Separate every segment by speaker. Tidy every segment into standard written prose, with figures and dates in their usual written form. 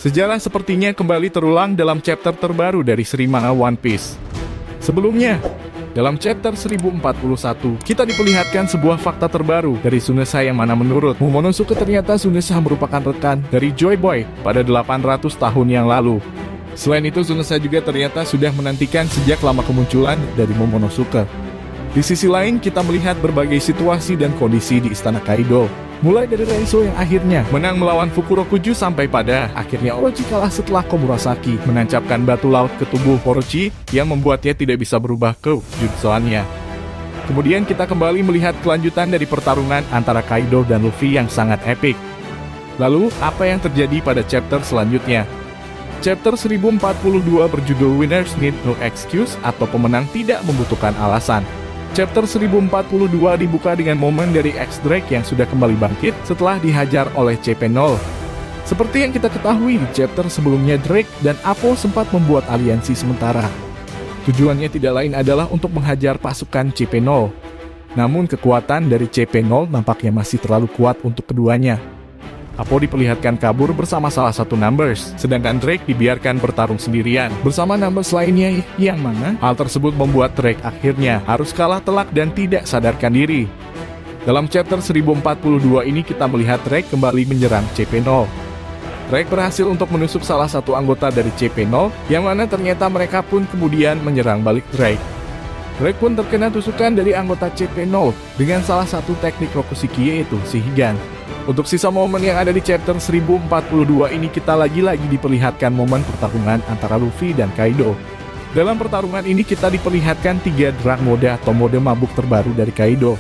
Speaker 1: Sejarah sepertinya kembali terulang dalam chapter terbaru dari seri manga One Piece. Sebelumnya, dalam chapter 1041, kita diperlihatkan sebuah fakta terbaru dari Tsunesa yang mana menurut Momonosuke ternyata Tsunesa merupakan rekan dari Joy Boy pada 800 tahun yang lalu. Selain itu, Tsunesa juga ternyata sudah menantikan sejak lama kemunculan dari Momonosuke. Di sisi lain, kita melihat berbagai situasi dan kondisi di Istana Kaido. Mulai dari Reizo yang akhirnya menang melawan Fukurokuju sampai pada akhirnya Orochi kalah setelah Komurasaki menancapkan batu laut ke tubuh Orochi yang membuatnya tidak bisa berubah ke jutsuannya. Kemudian kita kembali melihat kelanjutan dari pertarungan antara Kaido dan Luffy yang sangat epik. Lalu, apa yang terjadi pada chapter selanjutnya? Chapter 1042 berjudul Winners Need No Excuse atau pemenang tidak membutuhkan alasan. Chapter 1042 dibuka dengan momen dari X-Drake yang sudah kembali bangkit setelah dihajar oleh CP0. Seperti yang kita ketahui di chapter sebelumnya, Drake dan Apo sempat membuat aliansi sementara. Tujuannya tidak lain adalah untuk menghajar pasukan CP0. Namun kekuatan dari CP0 nampaknya masih terlalu kuat untuk keduanya. Apo diperlihatkan kabur bersama salah satu Numbers, sedangkan Drake dibiarkan bertarung sendirian bersama Numbers lainnya, yang mana hal tersebut membuat Drake akhirnya harus kalah telak dan tidak sadarkan diri. Dalam chapter 1042 ini kita melihat Drake kembali menyerang CP0. Drake berhasil untuk menusuk salah satu anggota dari CP0, yang mana ternyata mereka pun kemudian menyerang balik Drake. Drake pun terkena tusukan dari anggota CP0 dengan salah satu teknik Rokushiki, yaitu Shihigan. Untuk sisa momen yang ada di chapter 1042 ini, kita lagi-lagi diperlihatkan momen pertarungan antara Luffy dan Kaido. Dalam pertarungan ini kita diperlihatkan 3 drag mode atau mode mabuk terbaru dari Kaido.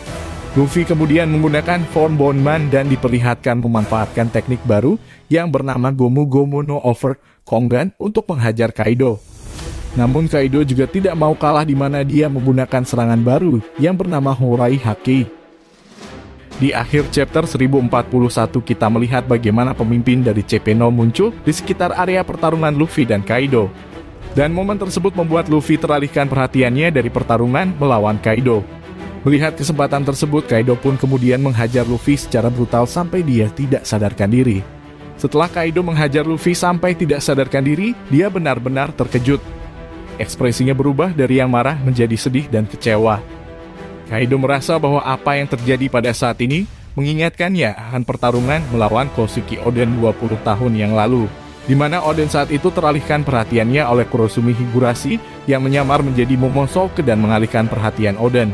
Speaker 1: Luffy kemudian menggunakan form Bondman dan diperlihatkan memanfaatkan teknik baru yang bernama Gomu Gomu no Over Kongan untuk menghajar Kaido. Namun Kaido juga tidak mau kalah di mana dia menggunakan serangan baru yang bernama Horai Haki. Di akhir chapter 1041 kita melihat bagaimana pemimpin dari CP0 muncul di sekitar area pertarungan Luffy dan Kaido. Dan momen tersebut membuat Luffy teralihkan perhatiannya dari pertarungan melawan Kaido. Melihat kesempatan tersebut, Kaido pun kemudian menghajar Luffy secara brutal sampai dia tidak sadarkan diri. Setelah Kaido menghajar Luffy sampai tidak sadarkan diri, dia benar-benar terkejut. Ekspresinya berubah dari yang marah menjadi sedih dan kecewa. Kaido merasa bahwa apa yang terjadi pada saat ini mengingatkannya akan pertarungan melawan Kosuke Oden 20 tahun yang lalu, di mana Oden saat itu teralihkan perhatiannya oleh Kurosumi Higurashi yang menyamar menjadi Momonosuke dan mengalihkan perhatian Oden.